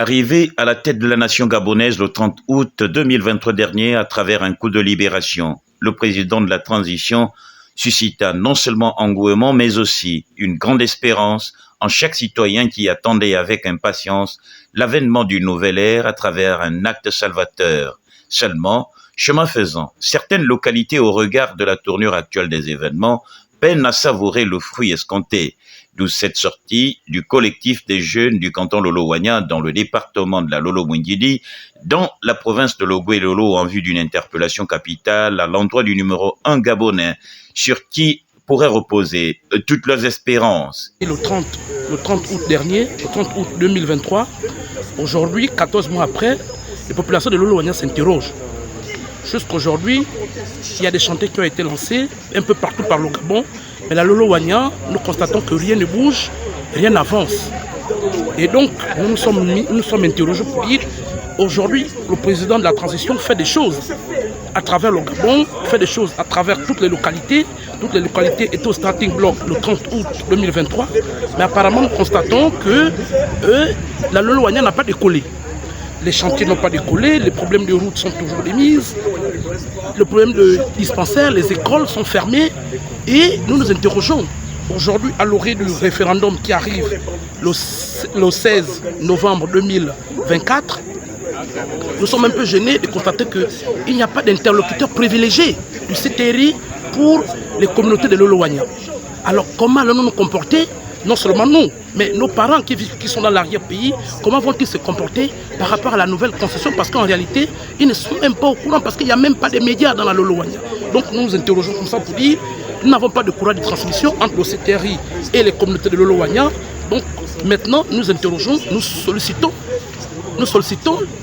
Arrivé à la tête de la nation gabonaise le 30 août 2023 dernier à travers un coup de libération, le président de la transition suscita non seulement engouement mais aussi une grande espérance en chaque citoyen qui attendait avec impatience l'avènement d'une nouvelle ère à travers un acte salvateur. Seulement, chemin faisant, certaines localités au regard de la tournure actuelle des événements peinent à savourer le fruit escompté. D'où cette sortie du collectif des jeunes du canton Lolo-Wanya dans le département de la Lolo-Mwingidi, dans la province de Logoué-Lolo en vue d'une interpellation capitale à l'endroit du numéro 1 gabonais, sur qui pourraient reposer toutes leurs espérances. Le 30 août dernier, le 30 août 2023, aujourd'hui, 14 mois après, les populations de Lolo-Wanya s'interrogent. Jusqu'aujourd'hui, il y a des chantiers qui ont été lancés un peu partout par le Gabon. Mais la Lolo-Wanya, nous constatons que rien ne bouge, rien n'avance. Et donc, nous nous sommes interrogés pour dire, aujourd'hui, le président de la transition fait des choses à travers le Gabon, fait des choses à travers toutes les localités. Toutes les localités étaient au starting block le 30 août 2023. Mais apparemment, nous constatons que la Lolo-Wanya n'a pas décollé. Les chantiers n'ont pas décollé, les problèmes de route sont toujours les mises, le problème de dispensaires, les écoles sont fermées et nous nous interrogeons. Aujourd'hui, à l'orée du référendum qui arrive le 16 novembre 2024, nous sommes un peu gênés de constater qu'il n'y a pas d'interlocuteur privilégié du CTRI pour les communautés de Lolo-Wanya. Alors comment allons-nous nous comporter? Non seulement nous, mais nos parents qui sont dans l'arrière-pays, comment vont-ils se comporter par rapport à la nouvelle concession? Parce qu'en réalité, ils ne sont même pas au courant, parce qu'il n'y a même pas de médias dans la Lolo-Wanya. Donc nous nous interrogeons comme ça pour dire, nous n'avons pas de courant de transmission entre le CTRI et les communautés de Lolo-Wanya. Donc maintenant, nous interrogeons, nous sollicitons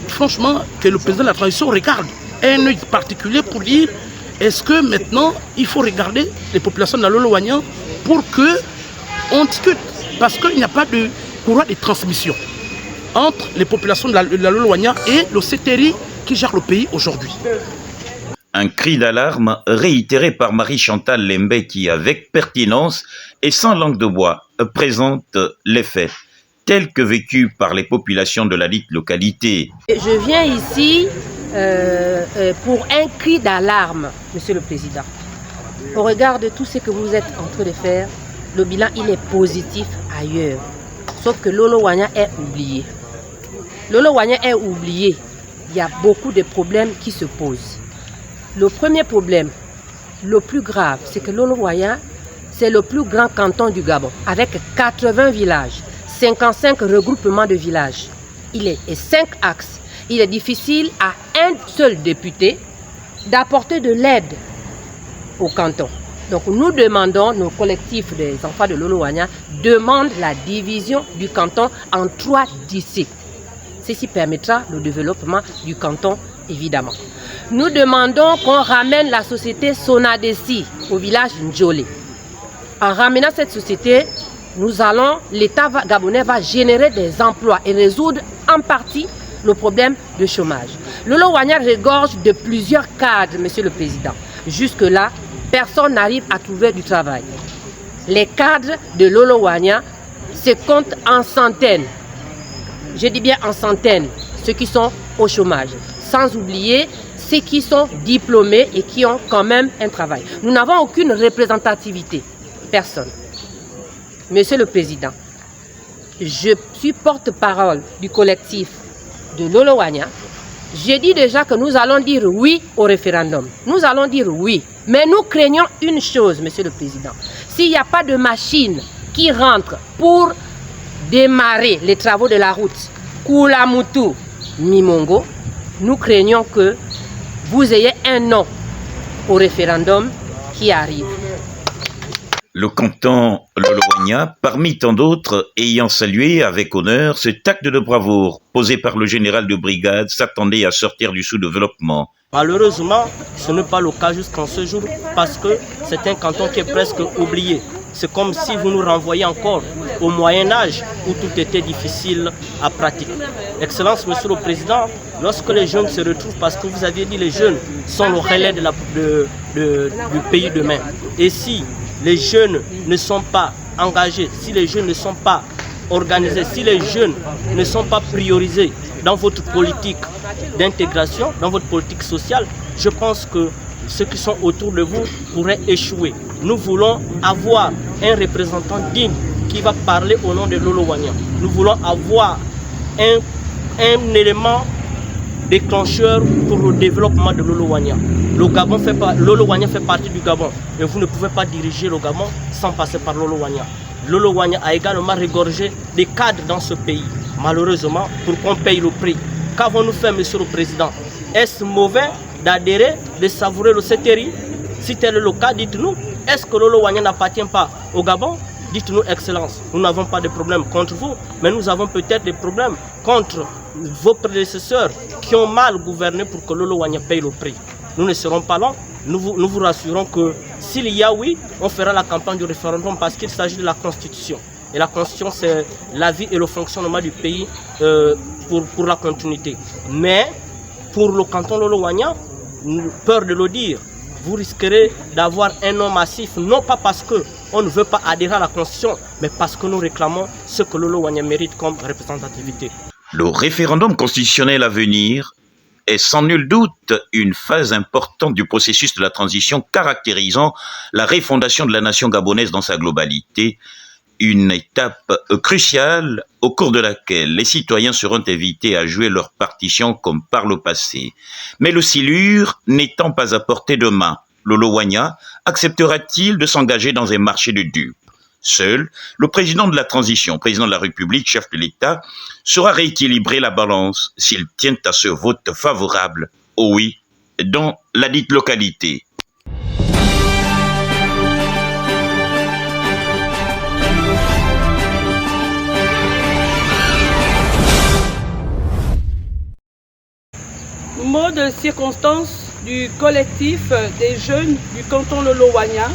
franchement que le président de la transition regarde un œil particulier pour dire, est-ce que maintenant, il faut regarder les populations de la Lolo-Wanya pour que on discute, parce qu'il n'y a pas de courant de transmission entre les populations de la Lolo-Wanya et le CTRI qui gère le pays aujourd'hui. Un cri d'alarme réitéré par Marie-Chantal Lembe qui, avec pertinence et sans langue de bois, présente les faits tels que vécus par les populations de la dite localité. Je viens ici pour un cri d'alarme, Monsieur le Président. Au regard de tout ce que vous êtes en train de faire, le bilan il est positif ailleurs. Sauf que Lolo-Wanya est oublié. Lolo-Wanya est oublié. Il y a beaucoup de problèmes qui se posent. Le premier problème, le plus grave, c'est que Lolo-Wanya, c'est le plus grand canton du Gabon, avec 80 villages, 55 regroupements de villages. Il est 5 axes. Il est difficile à un seul député d'apporter de l'aide au canton. Donc nous demandons, nos collectifs des enfants de Lolo-Wanya demandent la division du canton en 3 districts. Ceci permettra le développement du canton, évidemment. Nous demandons qu'on ramène la société Sonadesi au village Ndjolé. En ramenant cette société, l'État gabonais va générer des emplois et résoudre en partie le problème de chômage. Lolo-Wanya regorge de plusieurs cadres, Monsieur le Président. Jusque-là, personne n'arrive à trouver du travail. Les cadres de Lolo-Wanya se comptent en centaines. Je dis bien en centaines, ceux qui sont au chômage. Sans oublier ceux qui sont diplômés et qui ont quand même un travail. Nous n'avons aucune représentativité. Personne. Monsieur le Président, je suis porte-parole du collectif de Lolo-Wanya. J'ai dit déjà que nous allons dire oui au référendum. Nous allons dire oui. Mais nous craignons une chose, Monsieur le Président. S'il n'y a pas de machine qui rentre pour démarrer les travaux de la route Koulamoutou-Mimongo, nous craignons que vous ayez un non au référendum qui arrive. Le canton Lolo-Wanya, parmi tant d'autres, ayant salué avec honneur cet acte de bravoure posé par le général de brigade, s'attendait à sortir du sous-développement. Malheureusement, ce n'est pas le cas jusqu'en ce jour parce que c'est un canton qui est presque oublié. C'est comme si vous nous renvoyez encore au Moyen-Âge où tout était difficile à pratiquer. Excellence, Monsieur le Président, lorsque les jeunes se retrouvent, parce que vous aviez dit les jeunes sont le relais du pays demain. Et si les jeunes ne sont pas engagés, si les jeunes ne sont pas organisés, si les jeunes ne sont pas priorisés dans votre politique d'intégration, dans votre politique sociale, je pense que ceux qui sont autour de vous pourraient échouer. Nous voulons avoir un représentant digne qui va parler au nom de Lolo Wanya. Nous voulons avoir un élément déclencheur pour le développement de Lolo Wanya. Lolo Wanya fait partie du Gabon et vous ne pouvez pas diriger le Gabon sans passer par Lolo Wanya. Lolo Wanya a également regorgé des cadres dans ce pays. Malheureusement, pour qu'on paye le prix. Qu'avons-nous fait, Monsieur le Président? Est-ce mauvais d'adhérer, de savourer le CTRI? Si tel est le cas, dites-nous. Est-ce que Lolo Wanya n'appartient pas au Gabon? Dites-nous, Excellence. Nous n'avons pas de problème contre vous, mais nous avons peut-être des problèmes contre vos prédécesseurs qui ont mal gouverné pour que Lolo Wanya paye le prix. Nous ne serons pas là. Nous vous rassurons que s'il y a oui, on fera la campagne du référendum parce qu'il s'agit de la Constitution. Et la Constitution, c'est la vie et le fonctionnement du pays pour la continuité. Mais pour le canton Lolo Wanya, peur de le dire, vous risquerez d'avoir un nom massif, non pas parce qu'on ne veut pas adhérer à la Constitution, mais parce que nous réclamons ce que Lolo Wanya mérite comme représentativité. Le référendum constitutionnel à venir est sans nul doute une phase importante du processus de la transition caractérisant la refondation de la nation gabonaise dans sa globalité, une étape cruciale au cours de laquelle les citoyens seront invités à jouer leur partition comme par le passé. Mais le silure n'étant pas à portée de main, Lolo Wanya acceptera-t-il de s'engager dans un marché de dupes? Seul, le président de la transition, président de la République, chef de l'État, saura rééquilibrer la balance s'il tient à ce vote favorable au oui dans la dite localité. Mot de circonstance du collectif des jeunes du canton Lolo Wanya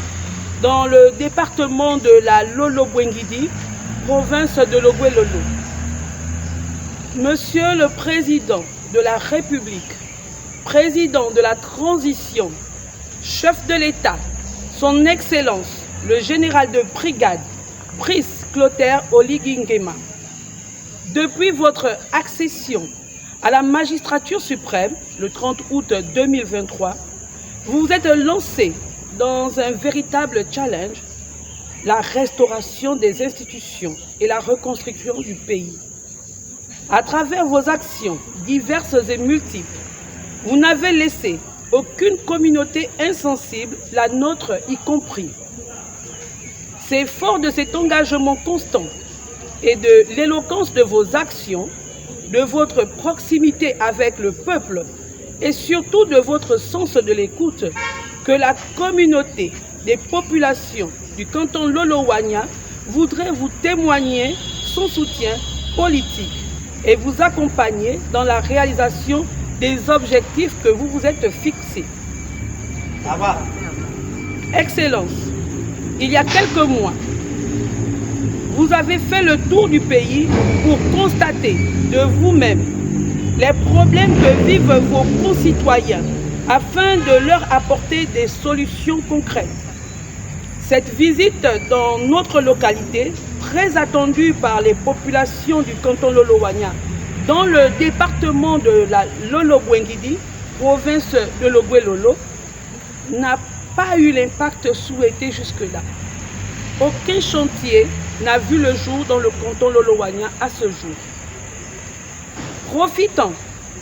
dans le département de la Lolo-Bwengidi, province de Logwe-Lolo. Monsieur le Président de la République, Président de la Transition, chef de l'État, son Excellence, le général de brigade, Brice Clotaire Oligui Nguema. Depuis votre accession à la magistrature suprême, le 30 août 2023, vous vous êtes lancé dans un véritable challenge, la restauration des institutions et la reconstruction du pays. À travers vos actions diverses et multiples, vous n'avez laissé aucune communauté insensible, la nôtre y compris. C'est fort de cet engagement constant et de l'éloquence de vos actions, de votre proximité avec le peuple et surtout de votre sens de l'écoute que la communauté des populations du canton Lolo Wanya voudrait vous témoigner son soutien politique et vous accompagner dans la réalisation des objectifs que vous vous êtes fixés. Excellence, il y a quelques mois, vous avez fait le tour du pays pour constater de vous-même les problèmes que vivent vos concitoyens afin de leur apporter des solutions concrètes. Cette visite dans notre localité, très attendue par les populations du canton Lolo Wanya, dans le département de la Lolo-Bwengidi, province de Logwe-Lolo, n'a pas eu l'impact souhaité jusque-là. Aucun chantier n'a vu le jour dans le canton Lolo Wanya à ce jour. Profitant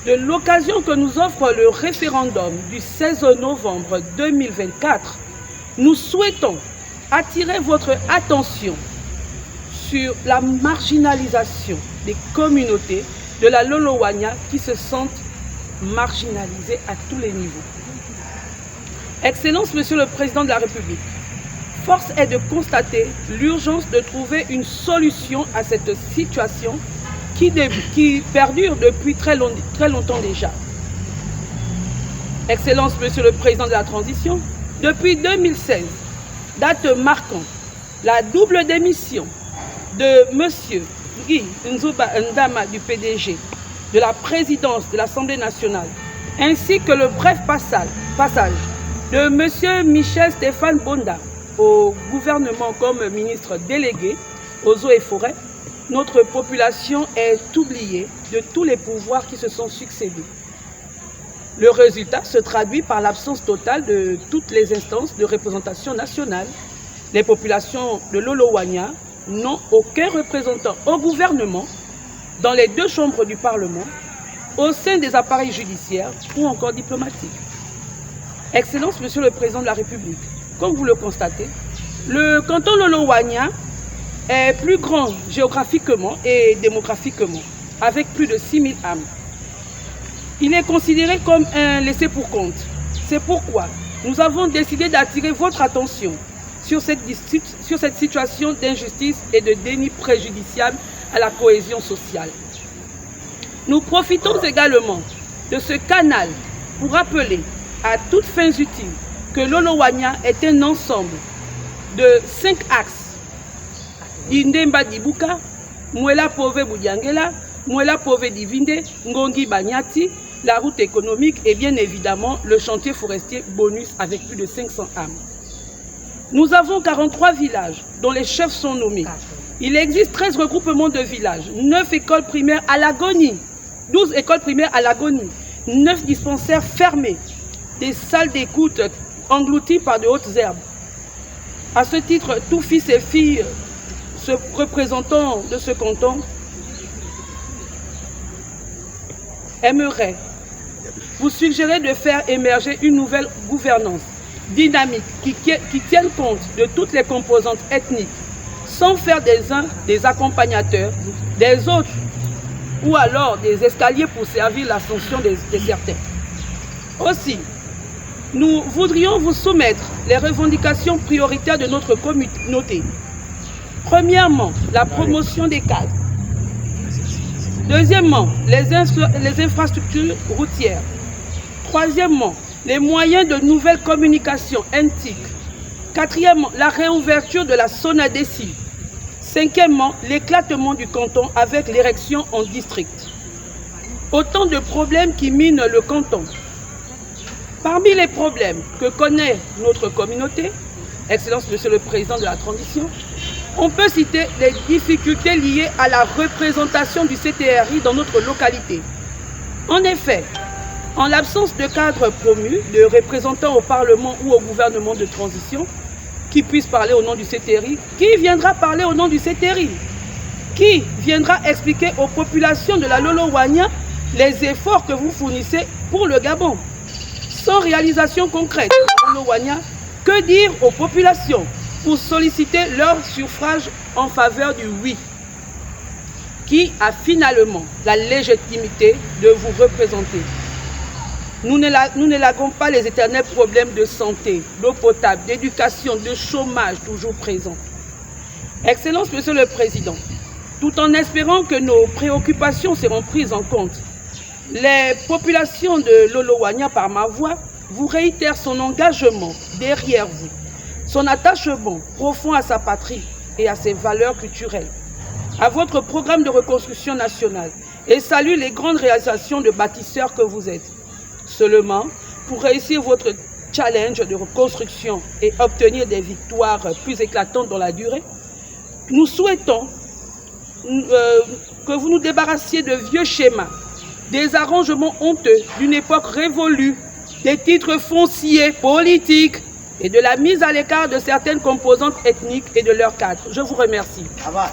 de l'occasion que nous offre le référendum du 16 novembre 2024, nous souhaitons attirer votre attention sur la marginalisation des communautés de la Lolo Wanya qui se sentent marginalisées à tous les niveaux. Excellence, Monsieur le Président de la République, force est de constater l'urgence de trouver une solution à cette situation qui perdure depuis très longtemps déjà. Excellence, Monsieur le Président de la Transition, depuis 2016, date marquant la double démission de Monsieur Guy Nzuba Ndama du PDG, de la présidence de l'Assemblée nationale, ainsi que le bref passage de Monsieur Michel Stéphane Bonda au gouvernement comme ministre délégué aux eaux et forêts, notre population est oubliée de tous les pouvoirs qui se sont succédés. Le résultat se traduit par l'absence totale de toutes les instances de représentation nationale. Les populations de Lolo-Wanya n'ont aucun représentant au gouvernement, dans les 2 chambres du Parlement, au sein des appareils judiciaires ou encore diplomatiques. Excellence, Monsieur le Président de la République, comme vous le constatez, le canton Lolo-Wanya est plus grand géographiquement et démographiquement, avec plus de 6 000 âmes. Il est considéré comme un laissé-pour-compte. C'est pourquoi nous avons décidé d'attirer votre attention sur cette situation d'injustice et de déni préjudiciable à la cohésion sociale. Nous profitons également de ce canal pour rappeler à toutes fins utiles que Lolo-Wanya est un ensemble de 5 axes. Indemba Dibuka, Mwela Pove Boudiangela, Mwela Pove Divinde, Ngongi Banyati, la route économique et bien évidemment le chantier forestier bonus avec plus de 500 âmes. Nous avons 43 villages dont les chefs sont nommés. Il existe 13 regroupements de villages, 9 écoles primaires à l'agonie, 12 écoles primaires à l'agonie, 9 dispensaires fermés, des salles d'écoute englouties par de hautes herbes. À ce titre, tous fils et filles représentants de ce canton aimeraient vous suggérer de faire émerger une nouvelle gouvernance dynamique qui tienne compte de toutes les composantes ethniques, sans faire des uns des accompagnateurs, des autres ou alors des escaliers pour servir l'ascension de certains. Aussi, nous voudrions vous soumettre les revendications prioritaires de notre communauté. Premièrement, la promotion des cadres. Deuxièmement, les infrastructures routières. Troisièmement, les moyens de nouvelles communications NTIC. Quatrièmement, la réouverture de la SONADECI. Cinquièmement, l'éclatement du canton avec l'érection en district. Autant de problèmes qui minent le canton. Parmi les problèmes que connaît notre communauté, Excellence Monsieur le Président de la Transition, on peut citer les difficultés liées à la représentation du CTRI dans notre localité. En effet, en l'absence de cadres promus, de représentants au Parlement ou au gouvernement de transition, qui puissent parler au nom du CTRI, qui viendra parler au nom du CTRI? Qui viendra expliquer aux populations de la Lolo-Wanya les efforts que vous fournissez pour le Gabon? Sans réalisation concrète de la Lolo-Wanya, que dire aux populations pour solliciter leur suffrage en faveur du oui? Qui a finalement la légitimité de vous représenter? Nous n'élaguons pas les éternels problèmes de santé, d'eau potable, d'éducation, de chômage toujours présents. Excellence, Monsieur le Président, tout en espérant que nos préoccupations seront prises en compte, les populations de Lolo-Wanya, par ma voix, vous réitèrent son engagement derrière vous, son attachement profond à sa patrie et à ses valeurs culturelles, à votre programme de reconstruction nationale et salue les grandes réalisations de bâtisseurs que vous êtes. Seulement, pour réussir votre challenge de reconstruction et obtenir des victoires plus éclatantes dans la durée, nous souhaitons que vous nous débarrassiez de vieux schémas, des arrangements honteux d'une époque révolue, des titres fonciers, politiques et de la mise à l'écart de certaines composantes ethniques et de leurs cadres. Je vous remercie. Ça va.